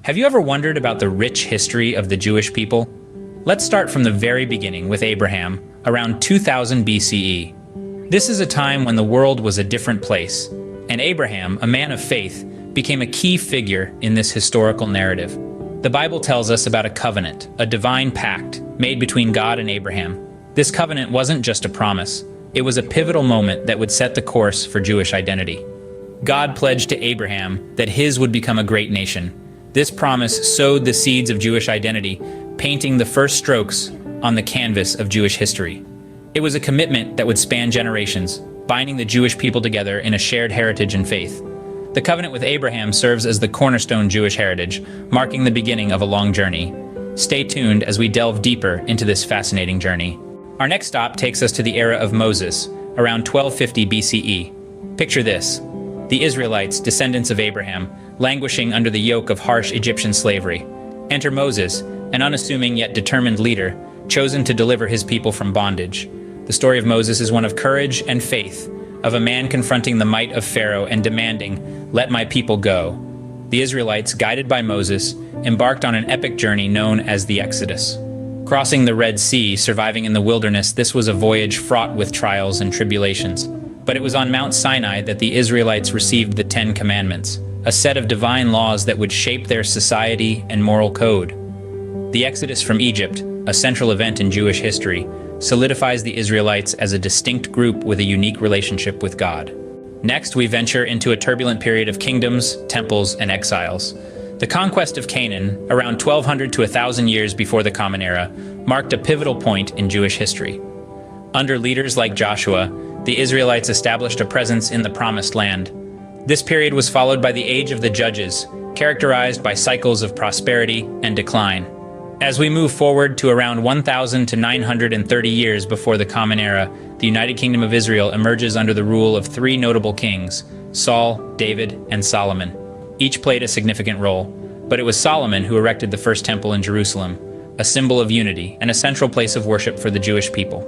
Have you ever wondered about the rich history of the Jewish people? Let's start from the very beginning with Abraham, around 2000 BCE. This is a time when the world was a different place, and Abraham, a man of faith, became a key figure in this historical narrative. The Bible tells us about a covenant, a divine pact, made between God and Abraham. This covenant wasn't just a promise, it was a pivotal moment that would set the course for Jewish identity. God pledged to Abraham that his would become a great nation. This promise sowed the seeds of Jewish identity, painting the first strokes on the canvas of Jewish history. It was a commitment that would span generations, binding the Jewish people together in a shared heritage and faith. The covenant with Abraham serves as the cornerstone Jewish heritage, marking the beginning of a long journey. Stay tuned as we delve deeper into this fascinating journey. Our next stop takes us to the era of Moses, around 1250 BCE. Picture this: the Israelites, descendants of Abraham, languishing under the yoke of harsh Egyptian slavery. Enter Moses, an unassuming yet determined leader, chosen to deliver his people from bondage. The story of Moses is one of courage and faith, of a man confronting the might of Pharaoh and demanding, "Let my people go." The Israelites, guided by Moses, embarked on an epic journey known as the Exodus. Crossing the Red Sea, surviving in the wilderness, this was a voyage fraught with trials and tribulations. But it was on Mount Sinai that the Israelites received the Ten Commandments, a set of divine laws that would shape their society and moral code. The Exodus from Egypt, a central event in Jewish history, solidifies the Israelites as a distinct group with a unique relationship with God. Next, we venture into a turbulent period of kingdoms, temples, and exiles. The conquest of Canaan, around 1200 to 1000 years before the Common Era, marked a pivotal point in Jewish history. Under leaders like Joshua, the Israelites established a presence in the Promised Land. This period was followed by the Age of the Judges, characterized by cycles of prosperity and decline. As we move forward to around 1000 to 930 years before the Common Era, the United Kingdom of Israel emerges under the rule of three notable kings: Saul, David, and Solomon. Each played a significant role, but it was Solomon who erected the first temple in Jerusalem, a symbol of unity and a central place of worship for the Jewish people.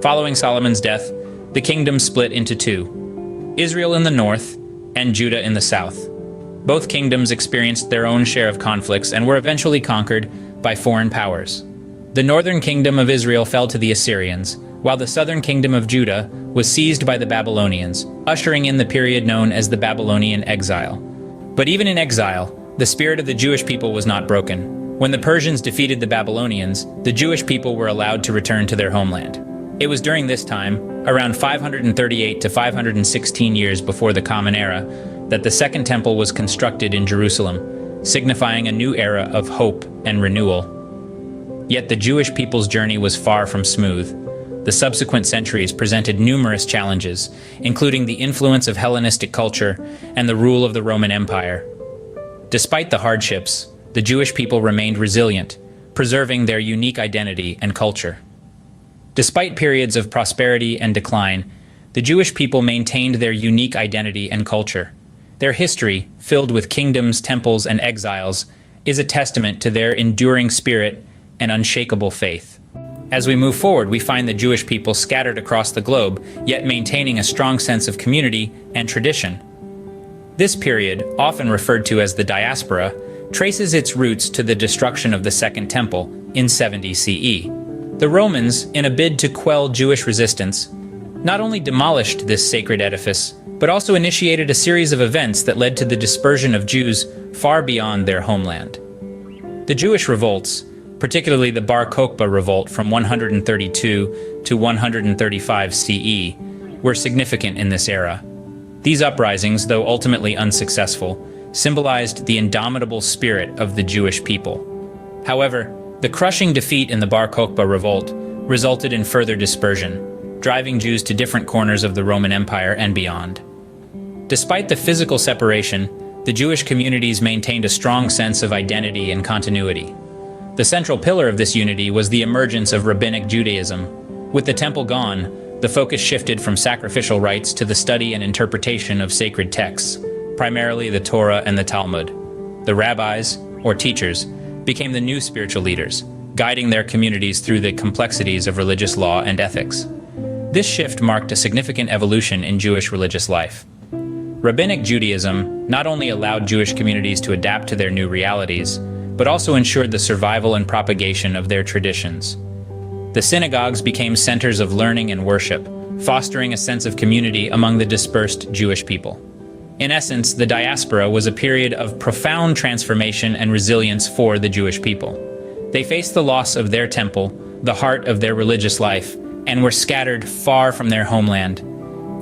Following Solomon's death, the kingdom split into two: Israel in the north and Judah in the south. Both kingdoms experienced their own share of conflicts and were eventually conquered by foreign powers. The northern kingdom of Israel fell to the Assyrians, while the southern kingdom of Judah was seized by the Babylonians, ushering in the period known as the Babylonian exile. But even in exile, the spirit of the Jewish people was not broken. When the Persians defeated the Babylonians, the Jewish people were allowed to return to their homeland. It was during this time, around 538 to 516 years before the Common Era, that the Second Temple was constructed in Jerusalem, signifying a new era of hope and renewal. Yet the Jewish people's journey was far from smooth. The subsequent centuries presented numerous challenges, including the influence of Hellenistic culture and the rule of the Roman Empire. Despite the hardships, the Jewish people remained resilient, preserving their unique identity and culture. Despite periods of prosperity and decline, the Jewish people maintained their unique identity and culture. Their history, filled with kingdoms, temples, and exiles, is a testament to their enduring spirit and unshakable faith. As we move forward, we find the Jewish people scattered across the globe, yet maintaining a strong sense of community and tradition. This period, often referred to as the Diaspora, traces its roots to the destruction of the Second Temple in 70 CE. The Romans, in a bid to quell Jewish resistance, not only demolished this sacred edifice, but also initiated a series of events that led to the dispersion of Jews far beyond their homeland. The Jewish revolts, particularly the Bar Kokhba revolt from 132 to 135 CE, were significant in this era. These uprisings, though ultimately unsuccessful, symbolized the indomitable spirit of the Jewish people. However, the crushing defeat in the Bar Kokhba revolt resulted in further dispersion, driving Jews to different corners of the Roman Empire and beyond. Despite the physical separation, the Jewish communities maintained a strong sense of identity and continuity. The central pillar of this unity was the emergence of Rabbinic Judaism. With the temple gone, the focus shifted from sacrificial rites to the study and interpretation of sacred texts, primarily the Torah and the Talmud. The rabbis, or teachers, became the new spiritual leaders, guiding their communities through the complexities of religious law and ethics. This shift marked a significant evolution in Jewish religious life. Rabbinic Judaism not only allowed Jewish communities to adapt to their new realities, but also ensured the survival and propagation of their traditions. The synagogues became centers of learning and worship, fostering a sense of community among the dispersed Jewish people. In essence, the Diaspora was a period of profound transformation and resilience for the Jewish people. They faced the loss of their temple, the heart of their religious life, and were scattered far from their homeland.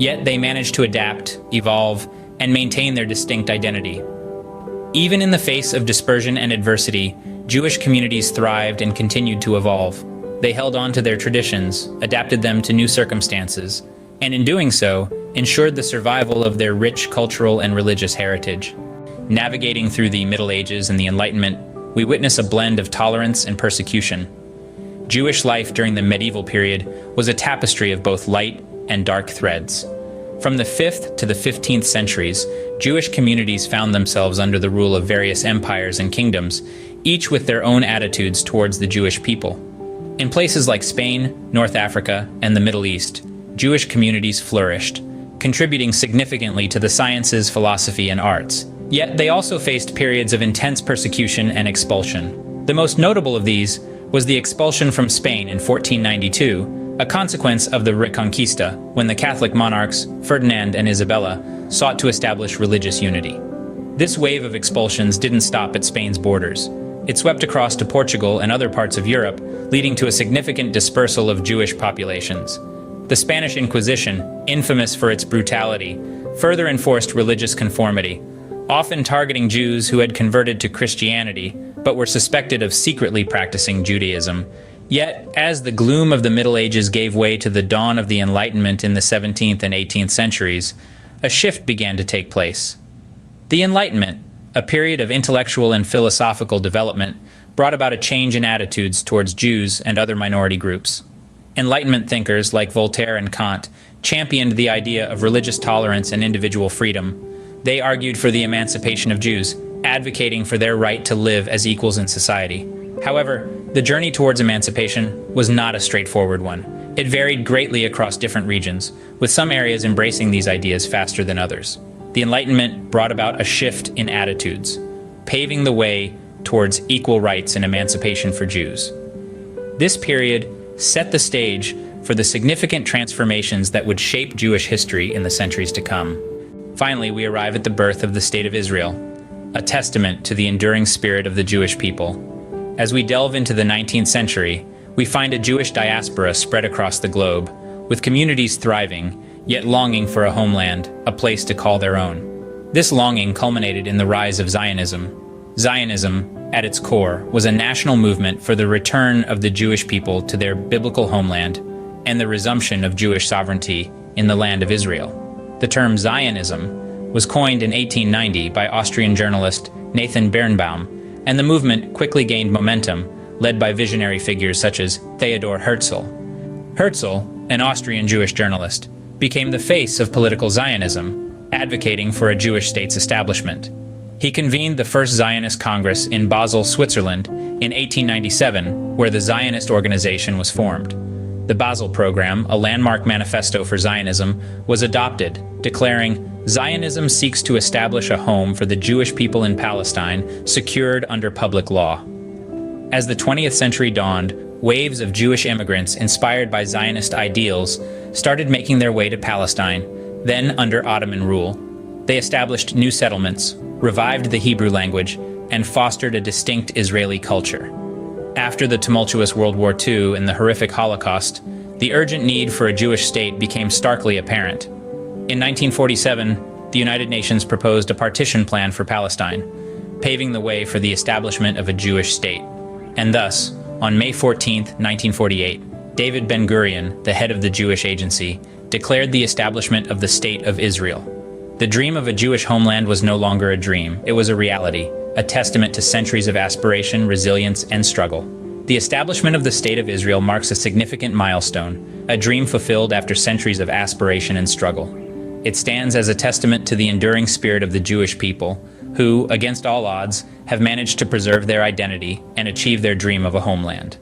Yet they managed to adapt, evolve, and maintain their distinct identity. Even in the face of dispersion and adversity, Jewish communities thrived and continued to evolve. They held on to their traditions, adapted them to new circumstances, and in doing so, ensured the survival of their rich cultural and religious heritage. Navigating through the Middle Ages and the Enlightenment, we witness a blend of tolerance and persecution. Jewish life during the medieval period was a tapestry of both light and dark threads. From the 5th to the 15th centuries, Jewish communities found themselves under the rule of various empires and kingdoms, each with their own attitudes towards the Jewish people. In places like Spain, North Africa, and the Middle East, Jewish communities flourished, contributing significantly to the sciences, philosophy, and arts. Yet they also faced periods of intense persecution and expulsion. The most notable of these was the expulsion from Spain in 1492, a consequence of the Reconquista, when the Catholic monarchs, Ferdinand and Isabella, sought to establish religious unity. This wave of expulsions didn't stop at Spain's borders. It swept across to Portugal and other parts of Europe, leading to a significant dispersal of Jewish populations. The Spanish Inquisition, infamous for its brutality, further enforced religious conformity, often targeting Jews who had converted to Christianity but were suspected of secretly practicing Judaism. Yet, as the gloom of the Middle Ages gave way to the dawn of the Enlightenment in the 17th and 18th centuries, a shift began to take place. The Enlightenment, a period of intellectual and philosophical development, brought about a change in attitudes towards Jews and other minority groups. Enlightenment thinkers like Voltaire and Kant championed the idea of religious tolerance and individual freedom. They argued for the emancipation of Jews, advocating for their right to live as equals in society. However, the journey towards emancipation was not a straightforward one. It varied greatly across different regions, with some areas embracing these ideas faster than others. The Enlightenment brought about a shift in attitudes, paving the way towards equal rights and emancipation for Jews. This period set the stage for the significant transformations that would shape Jewish history in the centuries to come. Finally, we arrive at the birth of the State of Israel, a testament to the enduring spirit of the Jewish people. As we delve into the 19th century, we find a Jewish diaspora spread across the globe, with communities thriving, yet longing for a homeland, a place to call their own. This longing culminated in the rise of Zionism. Zionism, at its core, was a national movement for the return of the Jewish people to their biblical homeland and the resumption of Jewish sovereignty in the land of Israel. The term Zionism was coined in 1890 by Austrian journalist Nathan Birnbaum, and the movement quickly gained momentum, led by visionary figures such as Theodor Herzl. Herzl, an Austrian Jewish journalist, became the face of political Zionism, advocating for a Jewish state's establishment. He convened the First Zionist Congress in Basel, Switzerland, in 1897, where the Zionist organization was formed. The Basel Program, a landmark manifesto for Zionism, was adopted, declaring, "Zionism seeks to establish a home for the Jewish people in Palestine, secured under public law." As the 20th century dawned, waves of Jewish immigrants inspired by Zionist ideals started making their way to Palestine, then under Ottoman rule. They established new settlements, revived the Hebrew language, and fostered a distinct Israeli culture. After the tumultuous World War II and the horrific Holocaust, the urgent need for a Jewish state became starkly apparent. In 1947, the United Nations proposed a partition plan for Palestine, paving the way for the establishment of a Jewish state. And thus, on May 14, 1948, David Ben-Gurion, the head of the Jewish Agency, declared the establishment of the State of Israel. The dream of a Jewish homeland was no longer a dream, it was a reality, a testament to centuries of aspiration, resilience, and struggle. The establishment of the State of Israel marks a significant milestone, a dream fulfilled after centuries of aspiration and struggle. It stands as a testament to the enduring spirit of the Jewish people, who, against all odds, have managed to preserve their identity and achieve their dream of a homeland.